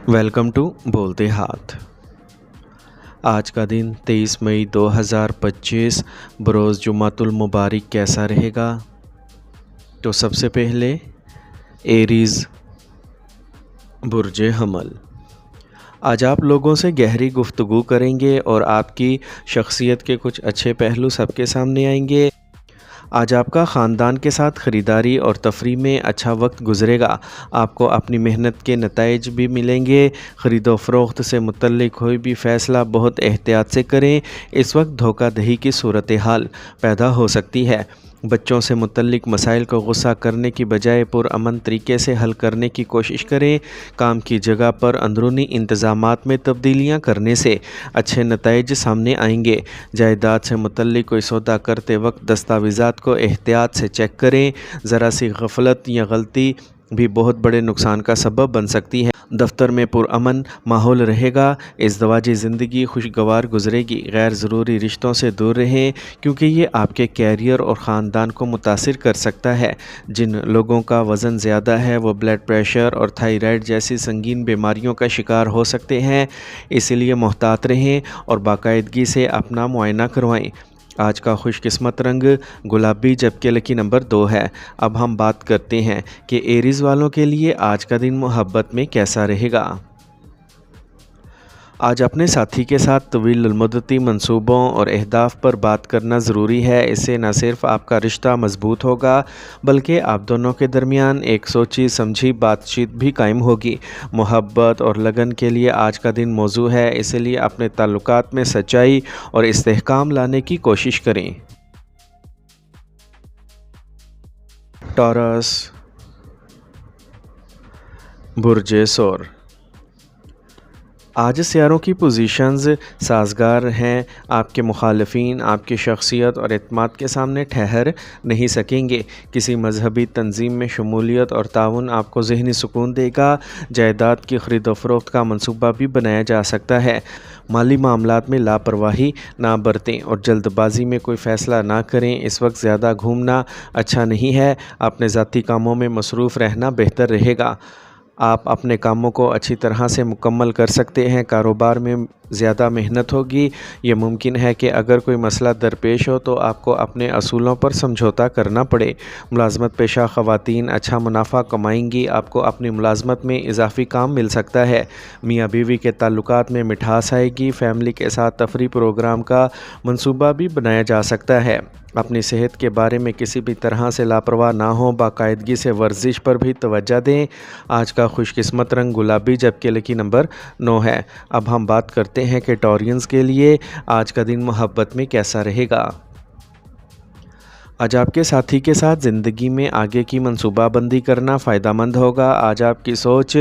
Welcome to بولتے ہاتھ۔ آج کا دن 23 مئی 2025 بروز جمعۃ المبارک کیسا رہے گا؟ تو سب سے پہلے ایریز برج حمل، آج آپ لوگوں سے گہری گفتگو کریں گے اور آپ کی شخصیت کے کچھ اچھے پہلو سب کے سامنے آئیں گے۔ آج آپ کا خاندان کے ساتھ خریداری اور تفریح میں اچھا وقت گزرے گا۔ آپ کو اپنی محنت کے نتائج بھی ملیں گے۔ خرید و فروخت سے متعلق کوئی بھی فیصلہ بہت احتیاط سے کریں۔ اس وقت دھوکہ دہی کی صورتحال پیدا ہو سکتی ہے۔ بچوں سے متعلق مسائل کو غصہ کرنے کی بجائے پرامن طریقے سے حل کرنے کی کوشش کریں۔ کام کی جگہ پر اندرونی انتظامات میں تبدیلیاں کرنے سے اچھے نتائج سامنے آئیں گے۔ جائیداد سے متعلق کوئی سودا کرتے وقت دستاویزات کو احتیاط سے چیک کریں۔ ذرا سی غفلت یا غلطی بھی بہت بڑے نقصان کا سبب بن سکتی ہے۔ دفتر میں پرامن ماحول رہے گا۔ ازدواجی زندگی خوشگوار گزرے گی۔ غیر ضروری رشتوں سے دور رہیں کیونکہ یہ آپ کے کیریئر اور خاندان کو متاثر کر سکتا ہے۔ جن لوگوں کا وزن زیادہ ہے وہ بلڈ پریشر اور تھائرائیڈ جیسی سنگین بیماریوں کا شکار ہو سکتے ہیں، اس لیے محتاط رہیں اور باقاعدگی سے اپنا معائنہ کروائیں۔ آج کا خوش قسمت رنگ گلابی جبکہ لکی نمبر 2 ہے۔ اب ہم بات کرتے ہیں کہ ایریز والوں کے لیے آج کا دن محبت میں کیسا رہے گا۔ آج اپنے ساتھی کے ساتھ طویل المدتی منصوبوں اور اہداف پر بات کرنا ضروری ہے۔ اس سے نہ صرف آپ کا رشتہ مضبوط ہوگا بلکہ آپ دونوں کے درمیان ایک سوچی سمجھی بات چیت بھی قائم ہوگی۔ محبت اور لگن کے لیے آج کا دن موزوں ہے، اس لیے اپنے تعلقات میں سچائی اور استحکام لانے کی کوشش کریں۔ ٹورس برج ثور، آج سیاروں کی پوزیشنز سازگار ہیں۔ آپ کے مخالفین آپ کی شخصیت اور اعتماد کے سامنے ٹھہر نہیں سکیں گے۔ کسی مذہبی تنظیم میں شمولیت اور تعاون آپ کو ذہنی سکون دے گا۔ جائیداد کی خرید و فروخت کا منصوبہ بھی بنایا جا سکتا ہے۔ مالی معاملات میں لاپرواہی نہ برتیں اور جلد بازی میں کوئی فیصلہ نہ کریں۔ اس وقت زیادہ گھومنا اچھا نہیں ہے۔ اپنے ذاتی کاموں میں مصروف رہنا بہتر رہے گا۔ آپ اپنے کاموں کو اچھی طرح سے مکمل کر سکتے ہیں۔ کاروبار میں زیادہ محنت ہوگی۔ یہ ممکن ہے کہ اگر کوئی مسئلہ درپیش ہو تو آپ کو اپنے اصولوں پر سمجھوتا کرنا پڑے۔ ملازمت پیشہ خواتین اچھا منافع کمائیں گی۔ آپ کو اپنی ملازمت میں اضافی کام مل سکتا ہے۔ میاں بیوی کے تعلقات میں مٹھاس آئے گی۔ فیملی کے ساتھ تفریح پروگرام کا منصوبہ بھی بنایا جا سکتا ہے۔ اپنی صحت کے بارے میں کسی بھی طرح سے لاپرواہ نہ ہوں۔ باقاعدگی سے ورزش پر بھی توجہ دیں۔ آج کا خوش قسمت رنگ گلابی جبکہ لکی نمبر 9 ہے۔ اب ہم بات کرتے ہیں کہ ٹورینز کے لیے آج کا دن محبت میں کیسا رہے گا۔ آج آپ کے ساتھی کے ساتھ زندگی میں آگے کی منصوبہ بندی کرنا فائدہ مند ہوگا۔ آج آپ کی سوچ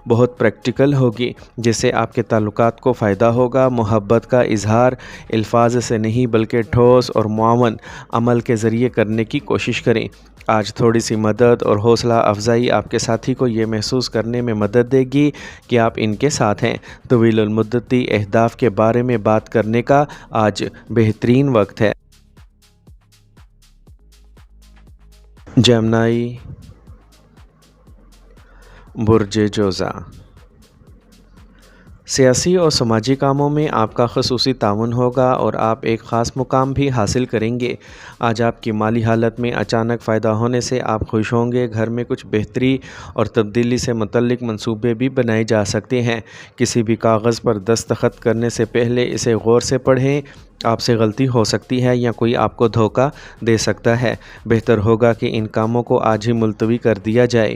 بہت پریکٹیکل ہوگی جس سے آپ کے تعلقات کو فائدہ ہوگا۔ محبت کا اظہار الفاظ سے نہیں بلکہ ٹھوس اور معاون عمل کے ذریعے کرنے کی کوشش کریں۔ آج تھوڑی سی مدد اور حوصلہ افزائی آپ کے ساتھی کو یہ محسوس کرنے میں مدد دے گی کہ آپ ان کے ساتھ ہیں۔ طویل المدتی اہداف کے بارے میں بات کرنے کا آج بہترین وقت ہے۔ جیمنائی برج جوزا، سیاسی اور سماجی کاموں میں آپ کا خصوصی تعاون ہوگا اور آپ ایک خاص مقام بھی حاصل کریں گے۔ آج آپ کی مالی حالت میں اچانک فائدہ ہونے سے آپ خوش ہوں گے۔ گھر میں کچھ بہتری اور تبدیلی سے متعلق منصوبے بھی بنائے جا سکتے ہیں۔ کسی بھی کاغذ پر دستخط کرنے سے پہلے اسے غور سے پڑھیں۔ آپ سے غلطی ہو سکتی ہے یا کوئی آپ کو دھوکہ دے سکتا ہے۔ بہتر ہوگا کہ ان کاموں کو آج ہی ملتوی کر دیا جائے۔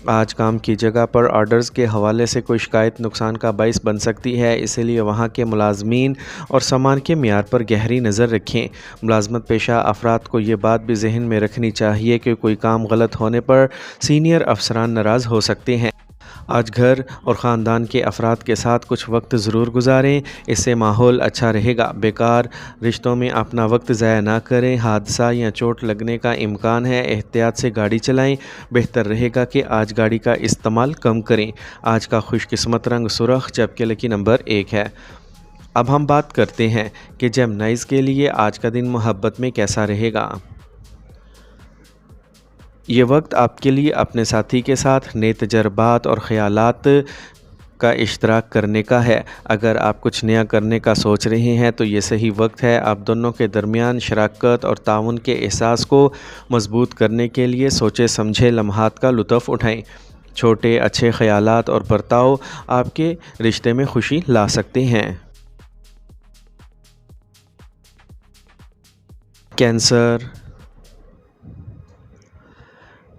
آج کام کی جگہ پر آرڈرز کے حوالے سے کوئی شکایت نقصان کا باعث بن سکتی ہے، اس لیے وہاں کے ملازمین اور سامان کے معیار پر گہری نظر رکھیں۔ ملازمت پیشہ افراد کو یہ بات بھی ذہن میں رکھنی چاہیے کہ کوئی کام غلط ہونے پر سینئر افسران ناراض ہو سکتے ہیں۔ آج گھر اور خاندان کے افراد کے ساتھ کچھ وقت ضرور گزاریں، اس سے ماحول اچھا رہے گا۔ بیکار رشتوں میں اپنا وقت ضائع نہ کریں، حادثہ یا چوٹ لگنے کا امکان ہے۔ احتیاط سے گاڑی چلائیں، بہتر رہے گا کہ آج گاڑی کا استعمال کم کریں۔ آج کا خوش قسمت رنگ سرخ جبکہ لکی نمبر 1 ہے۔ اب ہم بات کرتے ہیں کہ جیمنائز کے لیے آج کا دن محبت میں کیسا رہے گا۔ یہ وقت آپ کے لیے اپنے ساتھی کے ساتھ نئے تجربات اور خیالات کا اشتراک کرنے کا ہے۔ اگر آپ کچھ نیا کرنے کا سوچ رہے ہیں تو یہ صحیح وقت ہے۔ آپ دونوں کے درمیان شراکت اور تعاون کے احساس کو مضبوط کرنے کے لیے سوچے سمجھے لمحات کا لطف اٹھائیں۔ چھوٹے اچھے خیالات اور برتاؤ آپ کے رشتے میں خوشی لا سکتے ہیں۔ کینسر،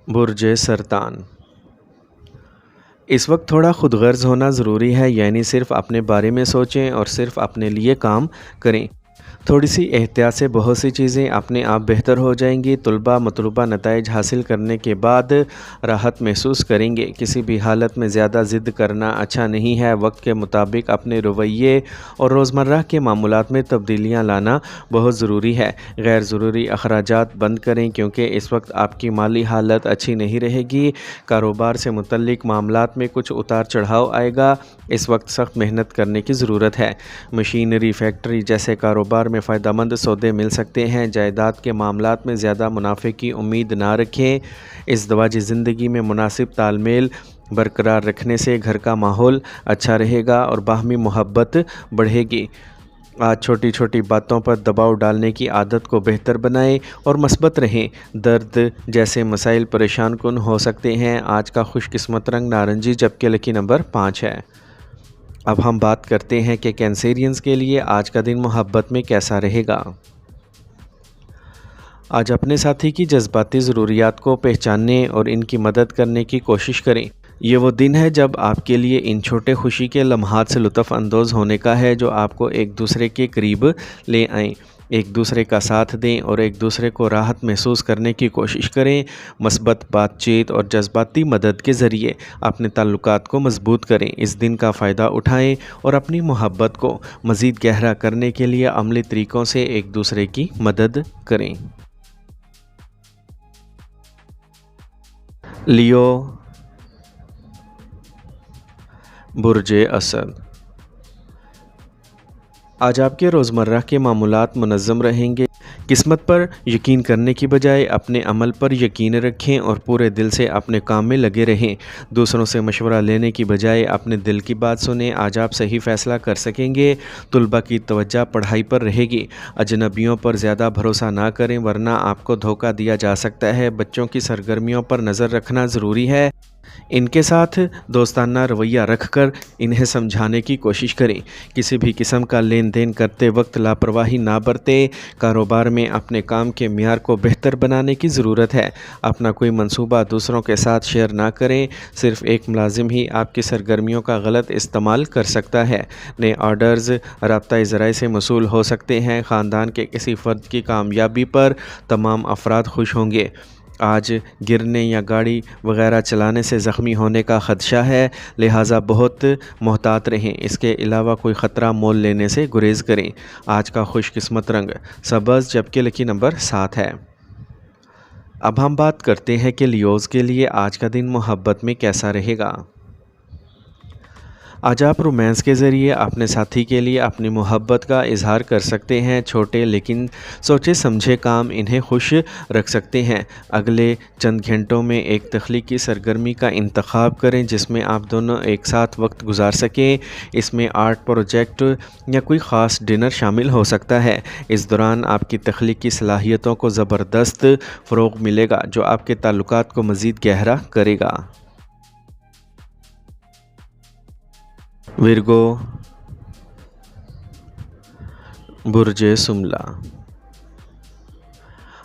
برج سرطان۔ اس وقت تھوڑا خود غرض ہونا ضروری ہے، یعنی صرف اپنے بارے میں سوچیں اور صرف اپنے لیے کام کریں۔ تھوڑی سی احتیاط سے بہت سی چیزیں اپنے آپ بہتر ہو جائیں گی۔ طلباء مطلوبہ نتائج حاصل کرنے کے بعد راحت محسوس کریں گے۔ کسی بھی حالت میں زیادہ ضد کرنا اچھا نہیں ہے۔ وقت کے مطابق اپنے رویے اور روزمرہ کے معمولات میں تبدیلیاں لانا بہت ضروری ہے۔ غیر ضروری اخراجات بند کریں کیونکہ اس وقت آپ کی مالی حالت اچھی نہیں رہے گی۔ کاروبار سے متعلق معاملات میں کچھ اتار چڑھاؤ آئے گا۔ اس وقت سخت محنت کرنے کی ضرورت ہے۔ مشینری، فیکٹری جیسے کاروبار میں فائدہ مند سودے مل سکتے ہیں۔ جائیداد کے معاملات میں زیادہ منافع کی امید نہ رکھیں۔ ازدواجی زندگی میں مناسب تال میل برقرار رکھنے سے گھر کا ماحول اچھا رہے گا اور باہمی محبت بڑھے گی۔ آج چھوٹی چھوٹی باتوں پر دباؤ ڈالنے کی عادت کو بہتر بنائیں اور مثبت رہیں۔ درد جیسے مسائل پریشان کن ہو سکتے ہیں۔ آج کا خوش قسمت رنگ نارنجی جبکہ لکی نمبر 5 ہے۔ اب ہم بات کرتے ہیں کہ کینسیرینز کے لیے آج کا دن محبت میں کیسا رہے گا۔ آج اپنے ساتھی کی جذباتی ضروریات کو پہچاننے اور ان کی مدد کرنے کی کوشش کریں۔ یہ وہ دن ہے جب آپ کے لیے ان چھوٹے خوشی کے لمحات سے لطف اندوز ہونے کا ہے جو آپ کو ایک دوسرے کے قریب لے آئیں۔ ایک دوسرے کا ساتھ دیں اور ایک دوسرے کو راحت محسوس کرنے کی کوشش کریں۔ مثبت بات چیت اور جذباتی مدد کے ذریعے اپنے تعلقات کو مضبوط کریں۔ اس دن کا فائدہ اٹھائیں اور اپنی محبت کو مزید گہرا کرنے کے لیے عملی طریقوں سے ایک دوسرے کی مدد کریں۔ لیو، برج اسد۔ آج آپ کے روزمرہ کے معمولات منظم رہیں گے۔ قسمت پر یقین کرنے کی بجائے اپنے عمل پر یقین رکھیں اور پورے دل سے اپنے کام میں لگے رہیں۔ دوسروں سے مشورہ لینے کی بجائے اپنے دل کی بات سنیں۔ آج آپ صحیح فیصلہ کر سکیں گے۔ طلباء کی توجہ پڑھائی پر رہے گی۔ اجنبیوں پر زیادہ بھروسہ نہ کریں ورنہ آپ کو دھوکہ دیا جا سکتا ہے۔ بچوں کی سرگرمیوں پر نظر رکھنا ضروری ہے۔ ان کے ساتھ دوستانہ رویہ رکھ کر انہیں سمجھانے کی کوشش کریں۔ کسی بھی قسم کا لین دین کرتے وقت لاپرواہی نہ برتیں۔ کاروبار میں اپنے کام کے معیار کو بہتر بنانے کی ضرورت ہے۔ اپنا کوئی منصوبہ دوسروں کے ساتھ شیئر نہ کریں۔ صرف ایک ملازم ہی آپ کی سرگرمیوں کا غلط استعمال کر سکتا ہے۔ نئے آرڈرز رابطہ ذرائع سے موصول ہو سکتے ہیں۔ خاندان کے کسی فرد کی کامیابی پر تمام افراد خوش ہوں گے۔ آج گرنے یا گاڑی وغیرہ چلانے سے زخمی ہونے کا خدشہ ہے، لہٰذا بہت محتاط رہیں۔ اس کے علاوہ کوئی خطرہ مول لینے سے گریز کریں۔ آج کا خوش قسمت رنگ سبز جبکہ لکی نمبر 7 ہے۔ اب ہم بات کرتے ہیں کہ لیوز کے لیے آج کا دن محبت میں کیسا رہے گا۔ آج آپ رومانس کے ذریعے اپنے ساتھی کے لیے اپنی محبت کا اظہار کر سکتے ہیں۔ چھوٹے لیکن سوچے سمجھے کام انہیں خوش رکھ سکتے ہیں۔ اگلے چند گھنٹوں میں ایک تخلیقی سرگرمی کا انتخاب کریں جس میں آپ دونوں ایک ساتھ وقت گزار سکیں۔ اس میں آرٹ پروجیکٹ یا کوئی خاص ڈنر شامل ہو سکتا ہے۔ اس دوران آپ کی تخلیقی صلاحیتوں کو زبردست فروغ ملے گا جو آپ کے تعلقات کو مزید گہرا کرے گا۔ ورگو، برج سملا۔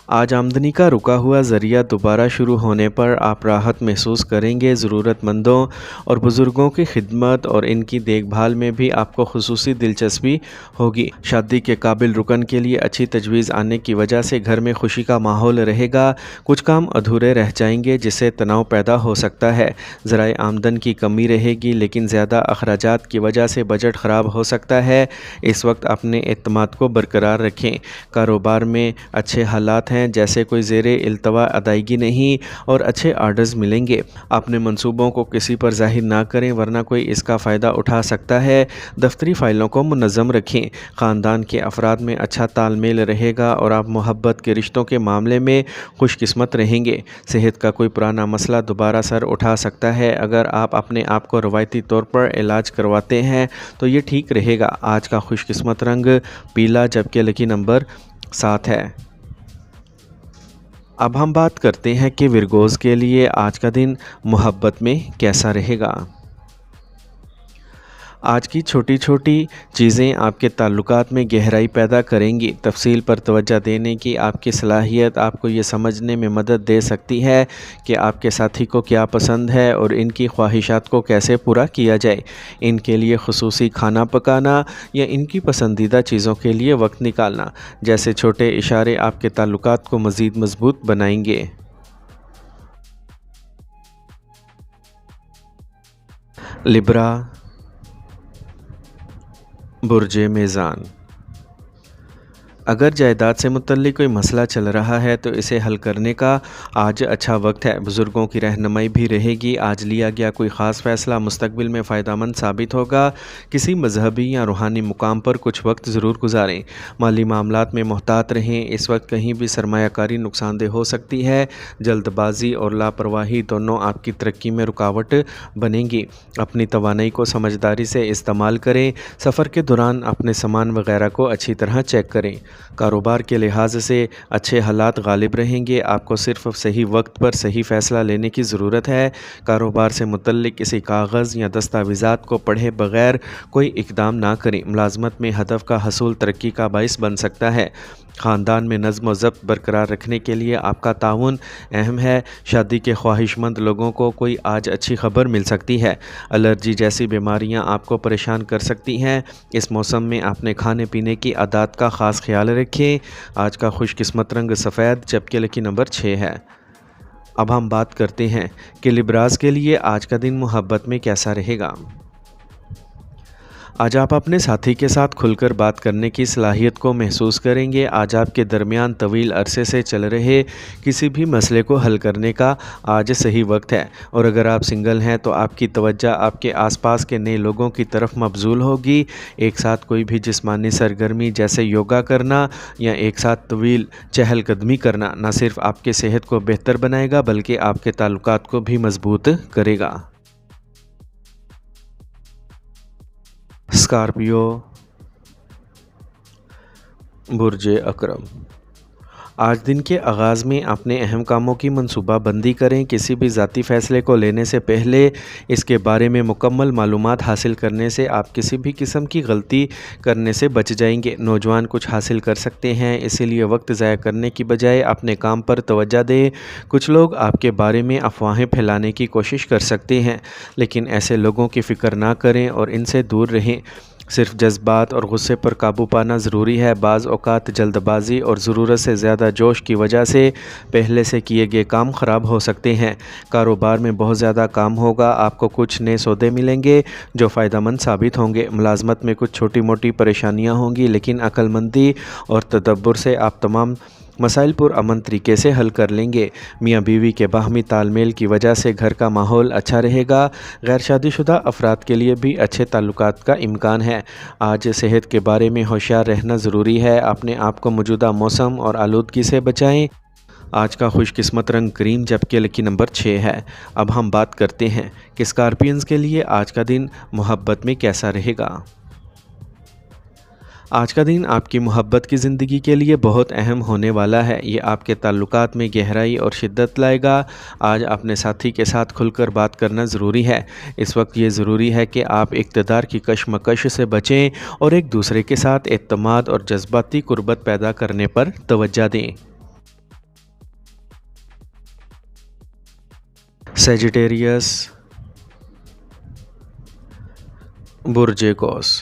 آج آمدنی کا رکا ہوا ذریعہ دوبارہ شروع ہونے پر آپ راحت محسوس کریں گے۔ ضرورت مندوں اور بزرگوں کی خدمت اور ان کی دیکھ بھال میں بھی آپ کو خصوصی دلچسپی ہوگی۔ شادی کے قابل رکن کے لیے اچھی تجویز آنے کی وجہ سے گھر میں خوشی کا ماحول رہے گا۔ کچھ کام ادھورے رہ جائیں گے جس سے تناؤ پیدا ہو سکتا ہے۔ ذرائع آمدن کی کمی رہے گی لیکن زیادہ اخراجات کی وجہ سے بجٹ خراب ہو سکتا ہے۔ اس وقت اپنے اعتماد کو برقرار رکھیں۔ کاروبار میں اچھے حالات ہیں ہیں جیسے کوئی زیر التوا ادائیگی نہیں اور اچھے آرڈرز ملیں گے۔ اپنے منصوبوں کو کسی پر ظاہر نہ کریں ورنہ کوئی اس کا فائدہ اٹھا سکتا ہے۔ دفتری فائلوں کو منظم رکھیں۔ خاندان کے افراد میں اچھا تال میل رہے گا اور آپ محبت کے رشتوں کے معاملے میں خوش قسمت رہیں گے۔ صحت کا کوئی پرانا مسئلہ دوبارہ سر اٹھا سکتا ہے۔ اگر آپ اپنے آپ کو روایتی طور پر علاج کرواتے ہیں تو یہ ٹھیک رہے گا۔ آج کا خوش قسمت رنگ پیلا جبکہ لکی نمبر 7 ہے۔ اب ہم بات کرتے ہیں کہ ورگوز کے لیے آج کا دن محبت میں کیسا رہے گا۔ آج کی چھوٹی چھوٹی چیزیں آپ کے تعلقات میں گہرائی پیدا کریں گی۔ تفصیل پر توجہ دینے کی آپ کی صلاحیت آپ کو یہ سمجھنے میں مدد دے سکتی ہے کہ آپ کے ساتھی کو کیا پسند ہے اور ان کی خواہشات کو کیسے پورا کیا جائے۔ ان کے لیے خصوصی کھانا پکانا یا ان کی پسندیدہ چیزوں کے لیے وقت نکالنا جیسے چھوٹے اشارے آپ کے تعلقات کو مزید مضبوط بنائیں گے۔ لبرا، برج میزان۔ اگر جائیداد سے متعلق کوئی مسئلہ چل رہا ہے تو اسے حل کرنے کا آج اچھا وقت ہے۔ بزرگوں کی رہنمائی بھی رہے گی۔ آج لیا گیا کوئی خاص فیصلہ مستقبل میں فائدہ مند ثابت ہوگا۔ کسی مذہبی یا روحانی مقام پر کچھ وقت ضرور گزاریں۔ مالی معاملات میں محتاط رہیں۔ اس وقت کہیں بھی سرمایہ کاری نقصان دہ ہو سکتی ہے۔ جلد بازی اور لاپرواہی دونوں آپ کی ترقی میں رکاوٹ بنیں گی۔ اپنی توانائی کو سمجھداری سے استعمال کریں۔ سفر کے دوران اپنے سامان وغیرہ کو اچھی طرح چیک کریں۔ کاروبار کے لحاظ سے اچھے حالات غالب رہیں گے۔ آپ کو صرف صحیح وقت پر صحیح فیصلہ لینے کی ضرورت ہے۔ کاروبار سے متعلق کسی کاغذ یا دستاویزات کو پڑھے بغیر کوئی اقدام نہ کریں۔ ملازمت میں ہدف کا حصول ترقی کا باعث بن سکتا ہے۔ خاندان میں نظم و ضبط برقرار رکھنے کے لیے آپ کا تعاون اہم ہے۔ شادی کے خواہش مند لوگوں کو کوئی آج اچھی خبر مل سکتی ہے۔ الرجی جیسی بیماریاں آپ کو پریشان کر سکتی ہیں۔ اس موسم میں اپنے کھانے پینے کی عادات کا خاص خیال رکھیں۔ آج کا خوش قسمت رنگ سفید جبکہ لکی نمبر 6 ہے۔ اب ہم بات کرتے ہیں کہ لبراز کے لیے آج کا دن محبت میں کیسا رہے گا۔ آج آپ اپنے ساتھی کے ساتھ کھل کر بات کرنے کی صلاحیت کو محسوس کریں گے۔ آج آپ کے درمیان طویل عرصے سے چل رہے کسی بھی مسئلے کو حل کرنے کا آج صحیح وقت ہے، اور اگر آپ سنگل ہیں تو آپ کی توجہ آپ کے آس پاس کے نئے لوگوں کی طرف مبذول ہوگی۔ ایک ساتھ کوئی بھی جسمانی سرگرمی جیسے یوگا کرنا یا ایک ساتھ طویل چہل قدمی کرنا نہ صرف آپ کی صحت کو بہتر بنائے گا بلکہ آپ کے تعلقات کو بھی مضبوط کرے گا۔ اسکارپیو، برج اکرم۔ آج دن کے آغاز میں اپنے اہم کاموں کی منصوبہ بندی کریں۔ کسی بھی ذاتی فیصلے کو لینے سے پہلے اس کے بارے میں مکمل معلومات حاصل کرنے سے آپ کسی بھی قسم کی غلطی کرنے سے بچ جائیں گے۔ نوجوان کچھ حاصل کر سکتے ہیں، اسی لیے وقت ضائع کرنے کی بجائے اپنے کام پر توجہ دیں۔ کچھ لوگ آپ کے بارے میں افواہیں پھیلانے کی کوشش کر سکتے ہیں، لیکن ایسے لوگوں کی فکر نہ کریں اور ان سے دور رہیں۔ صرف جذبات اور غصے پر قابو پانا ضروری ہے۔ بعض اوقات جلد بازی اور ضرورت سے زیادہ جوش کی وجہ سے پہلے سے کیے گئے کام خراب ہو سکتے ہیں۔ کاروبار میں بہت زیادہ کام ہوگا۔ آپ کو کچھ نئے سودے ملیں گے جو فائدہ مند ثابت ہوں گے۔ ملازمت میں کچھ چھوٹی موٹی پریشانیاں ہوں گی، لیکن عقل مندی اور تدبر سے آپ تمام مسائل پرامن طریقے سے حل کر لیں گے۔ میاں بیوی کے باہمی تال میل کی وجہ سے گھر کا ماحول اچھا رہے گا۔ غیر شادی شدہ افراد کے لیے بھی اچھے تعلقات کا امکان ہے۔ آج صحت کے بارے میں ہوشیار رہنا ضروری ہے۔ اپنے آپ کو موجودہ موسم اور آلودگی سے بچائیں۔ آج کا خوش قسمت رنگ کریم جبکہ لکی نمبر 6 ہے۔ اب ہم بات کرتے ہیں کہ اسکارپینز کے لیے آج کا دن محبت میں کیسا رہے گا۔ آج کا دن آپ کی محبت کی زندگی کے لیے بہت اہم ہونے والا ہے۔ یہ آپ کے تعلقات میں گہرائی اور شدت لائے گا۔ آج اپنے ساتھی کے ساتھ کھل کر بات کرنا ضروری ہے۔ اس وقت یہ ضروری ہے کہ آپ اقتدار کی کشمکش سے بچیں اور ایک دوسرے کے ساتھ اعتماد اور جذباتی قربت پیدا کرنے پر توجہ دیں۔ سیجیٹیریس، برج قوس۔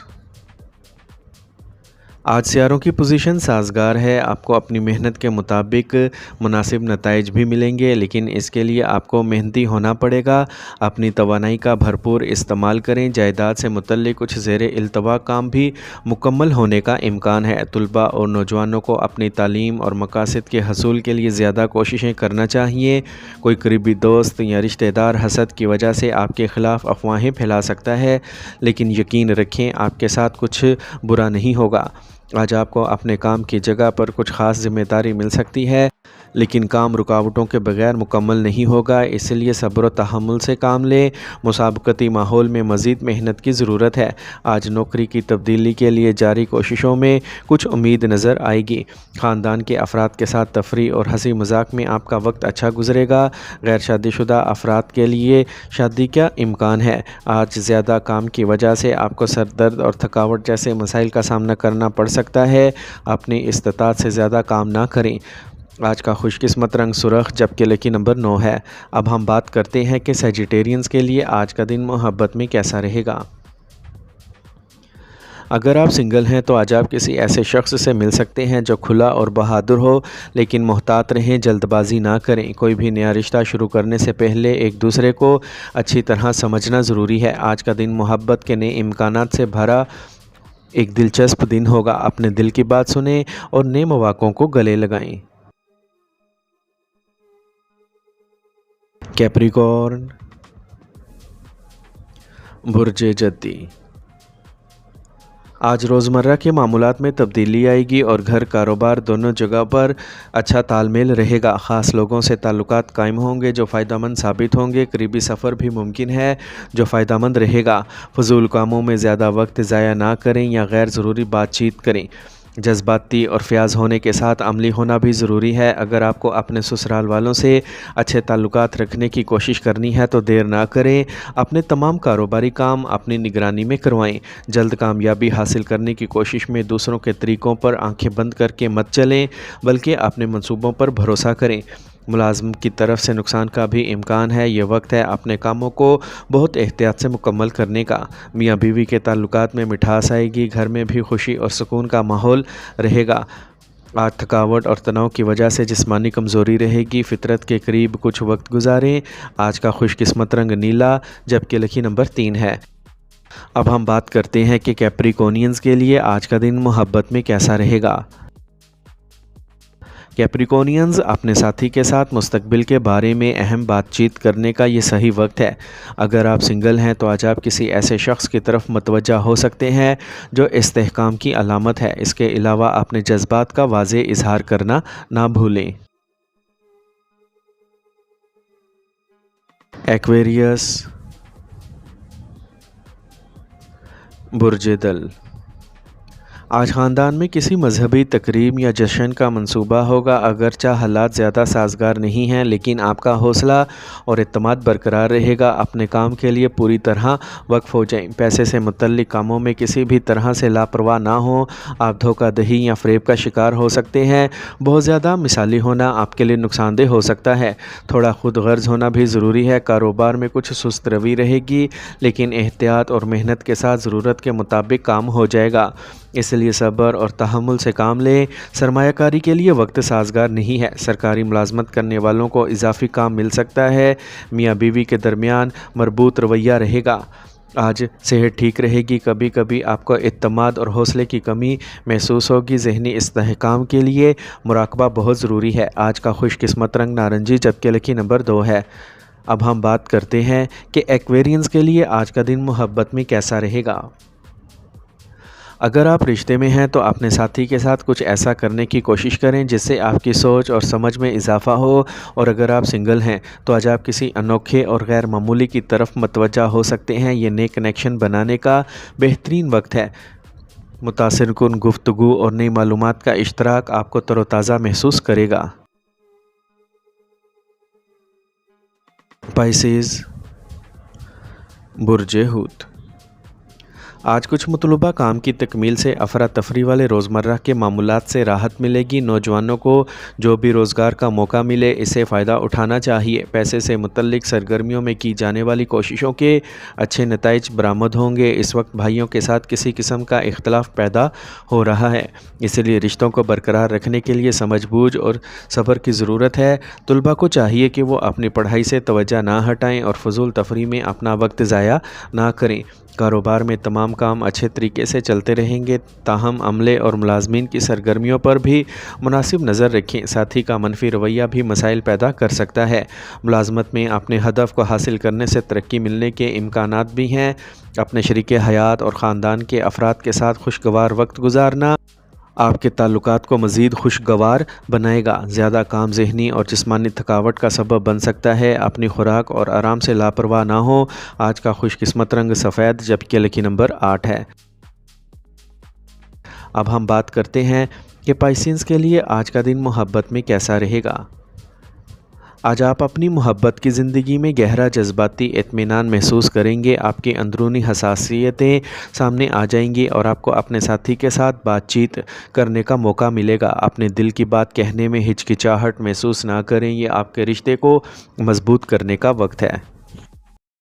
آج سیاروں کی پوزیشن سازگار ہے، آپ کو اپنی محنت کے مطابق مناسب نتائج بھی ملیں گے، لیکن اس کے لیے آپ کو محنتی ہونا پڑے گا۔ اپنی توانائی کا بھرپور استعمال کریں۔ جائیداد سے متعلق کچھ زیر التوا کام بھی مکمل ہونے کا امکان ہے۔ طلباء اور نوجوانوں کو اپنی تعلیم اور مقاصد کے حصول کے لیے زیادہ کوششیں کرنا چاہیے۔ کوئی قریبی دوست یا رشتہ دار حسد کی وجہ سے آپ کے خلاف افواہیں پھیلا سکتا ہے، لیکن یقین رکھیں آپ کے ساتھ کچھ برا نہیں ہوگا۔ آج آپ کو اپنے کام کی جگہ پر کچھ خاص ذمہ داری مل سکتی ہے، لیکن کام رکاوٹوں کے بغیر مکمل نہیں ہوگا، اس لیے صبر و تحمل سے کام لیں۔ مسابقتی ماحول میں مزید محنت کی ضرورت ہے۔ آج نوکری کی تبدیلی کے لیے جاری کوششوں میں کچھ امید نظر آئے گی۔ خاندان کے افراد کے ساتھ تفریح اور ہنسی مذاق میں آپ کا وقت اچھا گزرے گا۔ غیر شادی شدہ افراد کے لیے شادی کا امکان ہے۔ آج زیادہ کام کی وجہ سے آپ کو سر درد اور تھکاوٹ جیسے مسائل کا سامنا کرنا پڑ سکتا ہے۔ اپنی استطاعت سے زیادہ کام نہ کریں۔ آج کا خوش قسمت رنگ سرخ جبکہ لکی نمبر 9 ہے۔ اب ہم بات کرتے ہیں کہ سیجیٹیرینز کے لیے آج کا دن محبت میں کیسا رہے گا۔ اگر آپ سنگل ہیں تو آج آپ کسی ایسے شخص سے مل سکتے ہیں جو کھلا اور بہادر ہو، لیکن محتاط رہیں، جلد بازی نہ کریں۔ کوئی بھی نیا رشتہ شروع کرنے سے پہلے ایک دوسرے کو اچھی طرح سمجھنا ضروری ہے۔ آج کا دن محبت کے نئے امکانات سے بھرا ایک دلچسپ دن ہوگا۔ اپنے دل کی بات سنیں اور نئے مواقعوں کو گلے لگائیں۔ کیپریکارن، برج جدی۔ آج روزمرہ کے معمولات میں تبدیلی آئے گی اور گھر کاروبار دونوں جگہ پر اچھا تال میل رہے گا۔ خاص لوگوں سے تعلقات قائم ہوں گے جو فائدہ مند ثابت ہوں گے۔ قریبی سفر بھی ممکن ہے جو فائدہ مند رہے گا۔ فضول کاموں میں زیادہ وقت ضائع نہ کریں یا غیر ضروری بات چیت کریں۔ جذباتی اور فیاض ہونے کے ساتھ عملی ہونا بھی ضروری ہے۔ اگر آپ کو اپنے سسرال والوں سے اچھے تعلقات رکھنے کی کوشش کرنی ہے تو دیر نہ کریں۔ اپنے تمام کاروباری کام اپنی نگرانی میں کروائیں۔ جلد کامیابی حاصل کرنے کی کوشش میں دوسروں کے طریقوں پر آنکھیں بند کر کے مت چلیں، بلکہ اپنے منصوبوں پر بھروسہ کریں۔ ملازم کی طرف سے نقصان کا بھی امکان ہے۔ یہ وقت ہے اپنے کاموں کو بہت احتیاط سے مکمل کرنے کا۔ میاں بیوی کے تعلقات میں مٹھاس آئے گی۔ گھر میں بھی خوشی اور سکون کا ماحول رہے گا۔ آج تھکاوٹ اور تناؤ کی وجہ سے جسمانی کمزوری رہے گی۔ فطرت کے قریب کچھ وقت گزاریں۔ آج کا خوش قسمت رنگ نیلا جبکہ لکی نمبر 3 ہے۔ اب ہم بات کرتے ہیں کہ کیپریکونینز کے لیے آج کا دن محبت میں کیسا رہے گا۔ کیپریکونینز اپنے ساتھی کے ساتھ مستقبل کے بارے میں اہم بات چیت کرنے کا یہ صحیح وقت ہے۔ اگر آپ سنگل ہیں تو آج آپ کسی ایسے شخص کی طرف متوجہ ہو سکتے ہیں جو استحکام کی علامت ہے۔ اس کے علاوہ اپنے جذبات کا واضح اظہار کرنا نہ بھولیں۔ ایکویریس، برج دل۔ آج خاندان میں کسی مذہبی تقریب یا جشن کا منصوبہ ہوگا۔ اگرچہ حالات زیادہ سازگار نہیں ہیں، لیکن آپ کا حوصلہ اور اعتماد برقرار رہے گا۔ اپنے کام کے لیے پوری طرح وقف ہو جائیں۔ پیسے سے متعلق کاموں میں کسی بھی طرح سے لاپرواہ نہ ہوں۔ آپ دھوکہ دہی یا فریب کا شکار ہو سکتے ہیں۔ بہت زیادہ مثالی ہونا آپ کے لیے نقصان دہ ہو سکتا ہے۔ تھوڑا خود غرض ہونا بھی ضروری ہے۔ کاروبار میں کچھ سست روی رہے گی، لیکن احتیاط اور محنت کے ساتھ ضرورت کے مطابق کام ہو جائے گا۔ اس لیے صبر اور تحمل سے کام لیں۔ سرمایہ کاری کے لیے وقت سازگار نہیں ہے۔ سرکاری ملازمت کرنے والوں کو اضافی کام مل سکتا ہے۔ میاں بیوی کے درمیان مربوط رویہ رہے گا۔ آج صحت ٹھیک رہے گی۔ کبھی کبھی آپ کو اعتماد اور حوصلے کی کمی محسوس ہوگی۔ ذہنی استحکام کے لیے مراقبہ بہت ضروری ہے۔ آج کا خوش قسمت رنگ نارنجی جبکہ لکی نمبر 2 ہے۔ اب ہم بات کرتے ہیں کہ ایکویرینز کے لیے آج کا دن محبت میں کیسا رہے گا۔ اگر آپ رشتے میں ہیں تو اپنے ساتھی کے ساتھ کچھ ایسا کرنے کی کوشش کریں جس سے آپ کی سوچ اور سمجھ میں اضافہ ہو، اور اگر آپ سنگل ہیں تو آج آپ کسی انوکھے اور غیر معمولی کی طرف متوجہ ہو سکتے ہیں۔ یہ نئے کنیکشن بنانے کا بہترین وقت ہے۔ متاثر کن گفتگو اور نئی معلومات کا اشتراک آپ کو تر و تازہ محسوس کرے گا۔ پائسیز، برج حوت۔ آج کچھ مطلوبہ کام کی تکمیل سے افراتفری والے روزمرہ کے معمولات سے راحت ملے گی۔ نوجوانوں کو جو بھی روزگار کا موقع ملے اسے فائدہ اٹھانا چاہیے۔ پیسے سے متعلق سرگرمیوں میں کی جانے والی کوششوں کے اچھے نتائج برآمد ہوں گے۔ اس وقت بھائیوں کے ساتھ کسی قسم کا اختلاف پیدا ہو رہا ہے، اس لیے رشتوں کو برقرار رکھنے کے لیے سمجھ بوجھ اور صبر کی ضرورت ہے۔ طلباء کو چاہیے کہ وہ اپنی پڑھائی سے توجہ نہ ہٹائیں اور فضول تفریح میں اپنا وقت ضائع نہ کریں۔ کاروبار میں تمام کام اچھے طریقے سے چلتے رہیں گے، تاہم عملے اور ملازمین کی سرگرمیوں پر بھی مناسب نظر رکھیں۔ ساتھی کا منفی رویہ بھی مسائل پیدا کر سکتا ہے۔ ملازمت میں اپنے ہدف کو حاصل کرنے سے ترقی ملنے کے امکانات بھی ہیں۔ اپنے شریک حیات اور خاندان کے افراد کے ساتھ خوشگوار وقت گزارنا آپ کے تعلقات کو مزید خوشگوار بنائے گا۔ زیادہ کام ذہنی اور جسمانی تھکاوٹ کا سبب بن سکتا ہے۔ اپنی خوراک اور آرام سے لاپرواہ نہ ہو۔ آج کا خوش قسمت رنگ سفید جبکہ لکی نمبر 8 ہے۔ اب ہم بات کرتے ہیں کہ پائسینز کے لیے آج کا دن محبت میں کیسا رہے گا۔ آج آپ اپنی محبت کی زندگی میں گہرا جذباتی اطمینان محسوس کریں گے۔ آپ کی اندرونی حساسیتیں سامنے آ جائیں گی اور آپ کو اپنے ساتھی کے ساتھ بات چیت کرنے کا موقع ملے گا۔ اپنے دل کی بات کہنے میں ہچکچاہٹ محسوس نہ کریں، یہ آپ کے رشتے کو مضبوط کرنے کا وقت ہے۔